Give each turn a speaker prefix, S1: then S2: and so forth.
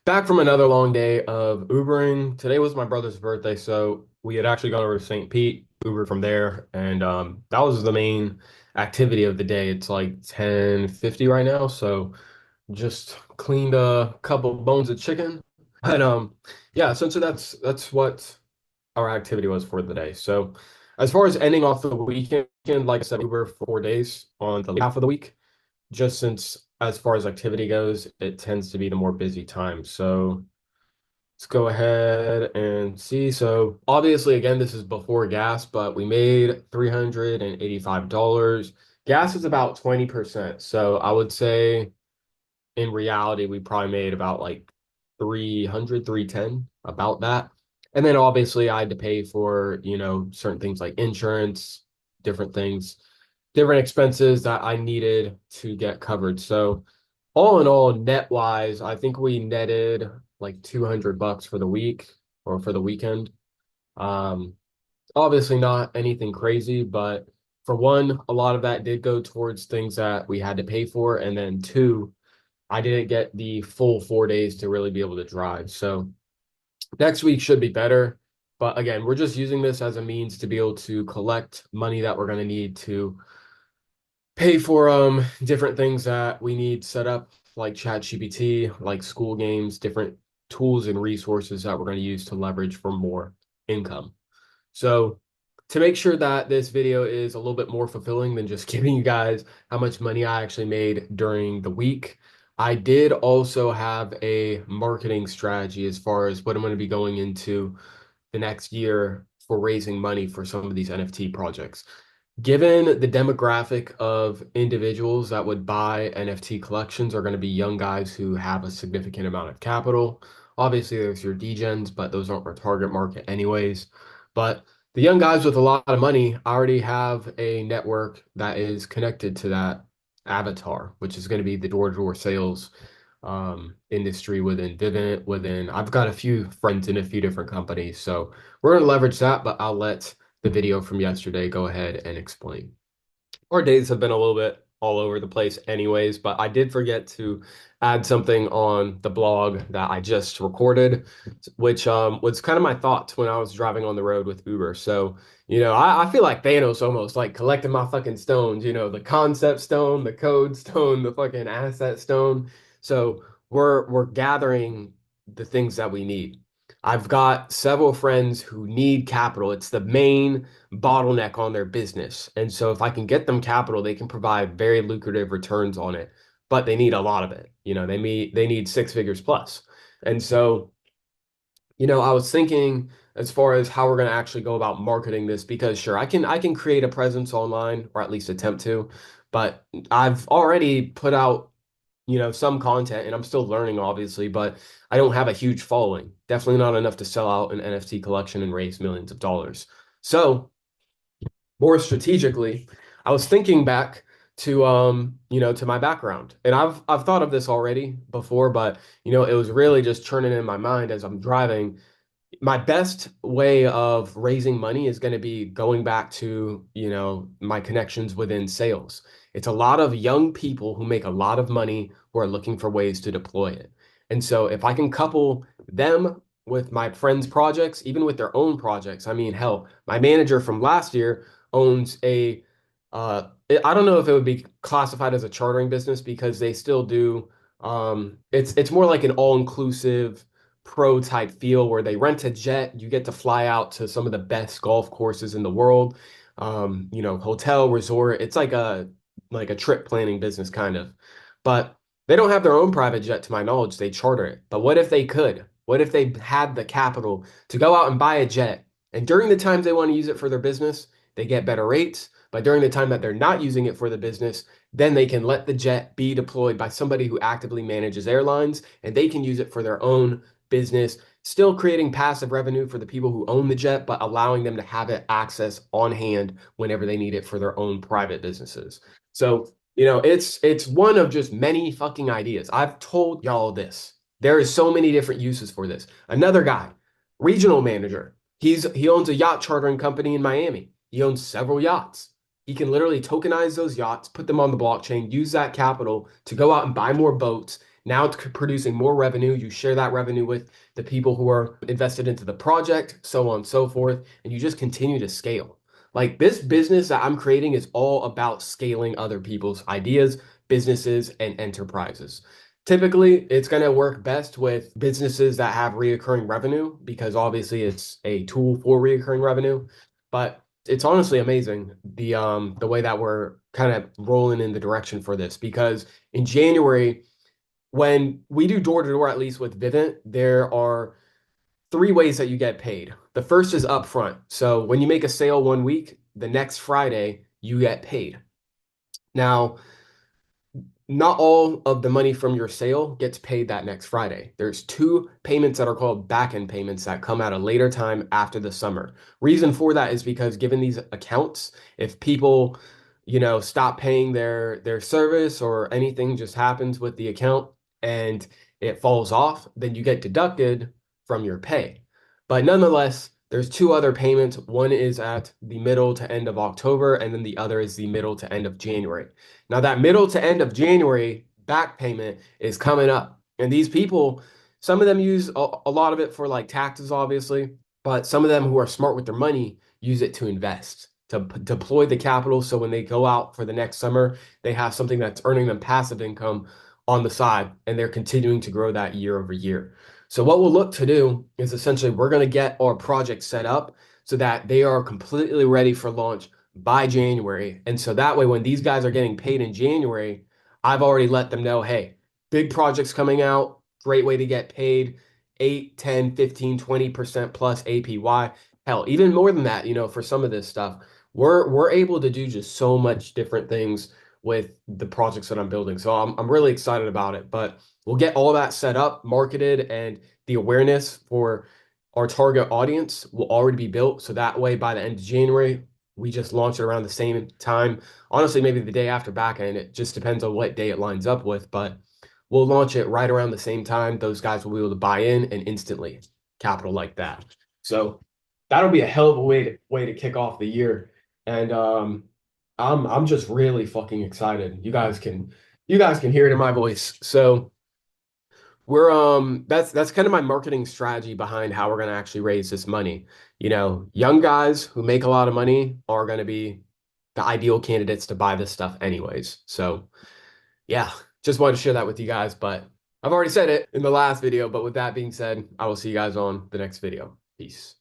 S1: Back from another long day of Ubering. Today was my brother's birthday, so we had actually gone over to St. Pete, Uber from there, and that was the main activity of the day. It's like 10:50 right now, so just cleaned a couple bones of chicken. But yeah, essentially that's what our activity was for the day. So as far as ending off the weekend, like I said, Uber for 4 days on the half of the week, just since as far as activity goes, it tends to be the more busy time. So let's go ahead and see. So obviously, again, this is before gas, but we made $385. Gas is about 20%. So I would say in reality, we probably made about like 300, 310, about that. And then obviously I had to pay for, certain things like insurance, different things, different expenses that I needed to get covered. So all in all, net wise, I think we netted like $200 for the week or for the weekend. Um, Obviously not anything crazy, but for one, a lot of that did go towards things that we had to pay for. And then two, I didn't get the full 4 days to really be able to drive. So next week should be better. But again, we're just using this as a means to be able to collect money that we're going to need to pay for different things that we need set up, like ChatGPT, like school games, different tools and resources that we're going to use to leverage for more income. So to make sure that this video is a little bit more fulfilling than just giving you guys how much money I actually made during the week, I did also have a marketing strategy as far as what I'm going to be going into the next year for raising money for some of these NFT projects. Given the demographic of individuals that would buy NFT collections are going to be young guys who have a significant amount of capital. Obviously, there's your degens, but those aren't our target market anyways. But the young guys with a lot of money already have a network that is connected to that avatar, which is going to be the door-to-door sales industry within Vivint, I've got a few friends in a few different companies. So we're going to leverage that, but I'll let the video from yesterday go ahead and explain. Our days have been a little bit all over the place anyways, but I did forget to add something on the blog that I just recorded, which was kind of my thoughts when I was driving on the road with Uber. So, I feel like Thanos almost like collecting my fucking stones, the concept stone, the code stone, the fucking asset stone. So we're gathering the things that we need. I've got several friends who need capital. It's the main bottleneck on their business. And so if I can get them capital, they can provide very lucrative returns on it, but they need a lot of it. They need six figures plus. And so, I was thinking as far as how we're going to actually go about marketing this because sure, I can create a presence online or at least attempt to, but I've already put out some content and I'm still learning obviously, but I don't have a huge following. Definitely not enough to sell out an NFT collection and raise millions of dollars. So more strategically, I was thinking back to to my background. And I've thought of this already before, but it was really just churning in my mind as I'm driving. My best way of raising money is going to be going back to, my connections within sales. It's a lot of young people who make a lot of money who are looking for ways to deploy it. And so if I can couple them with my friends' projects, even with their own projects, I mean, hell, my manager from last year owns I don't know if it would be classified as a chartering business because they still do, it's more like an all-inclusive pro type feel where they rent a jet, you get to fly out to some of the best golf courses in the world. Hotel, resort, it's like a trip planning business kind of. But they don't have their own private jet to my knowledge, they charter it. But what if they could? What if they had the capital to go out and buy a jet? And during the times they want to use it for their business, they get better rates. But during the time that they're not using it for the business, then they can let the jet be deployed by somebody who actively manages airlines and they can use it for their own business, still creating passive revenue for the people who own the jet, but allowing them to have it access on hand whenever they need it for their own private businesses. So, it's one of just many fucking ideas. I've told y'all this. There is so many different uses for this. Another guy, regional manager. He owns a yacht chartering company in Miami. He owns several yachts. He can literally tokenize those yachts, put them on the blockchain, use that capital to go out and buy more boats, Now it's producing more revenue. You share that revenue with the people who are invested into the project, so on and so forth, and you just continue to scale. Like this business that I'm creating is all about scaling other people's ideas, businesses, and enterprises. Typically, it's going to work best with businesses that have reoccurring revenue because obviously it's a tool for reoccurring revenue. But it's honestly amazing the way that we're kind of rolling in the direction for this because in January, when we do door to door, at least with Vivint, there are three ways that you get paid. The first is upfront. So when you make a sale 1 week, the next Friday you get paid. Now, not all of the money from your sale gets paid that next Friday. There's two payments that are called back-end payments that come at a later time after the summer. Reason for that is because given these accounts, if people, stop paying their service or anything just happens with the account and it falls off, then you get deducted from your pay. But nonetheless, there's two other payments. One is at the middle to end of October, and then the other is the middle to end of January. Now, that middle to end of January back payment is coming up. And these people, some of them use a lot of it for like taxes, obviously, but some of them who are smart with their money use it to invest, to deploy the capital. So when they go out for the next summer, they have something that's earning them passive income on the side, and they're continuing to grow that year over year. So what we'll look to do is essentially we're going to get our project set up so that they are completely ready for launch by January. And so that way, when these guys are getting paid in January, I've already let them know, hey, big projects coming out, great way to get paid, 8, 10, 15, 20% plus APY. Hell, even more than that, for some of this stuff. We're able to do just so much different things with the projects that I'm building. So I'm really excited about it. But we'll get all that set up, marketed, and the awareness for our target audience will already be built. So that way, by the end of January, we just launch it around the same time. Honestly, maybe the day after back end. It just depends on what day it lines up with, but we'll launch it right around the same time. Those guys will be able to buy in and instantly capital like that. So that'll be a hell of a way to kick off the year. And I'm just really fucking excited. You guys can hear it in my voice. So that's kind of my marketing strategy behind how we're going to actually raise this money. Young guys who make a lot of money are going to be the ideal candidates to buy this stuff anyways. So yeah, just wanted to share that with you guys, but I've already said it in the last video, but with that being said, I will see you guys on the next video. Peace.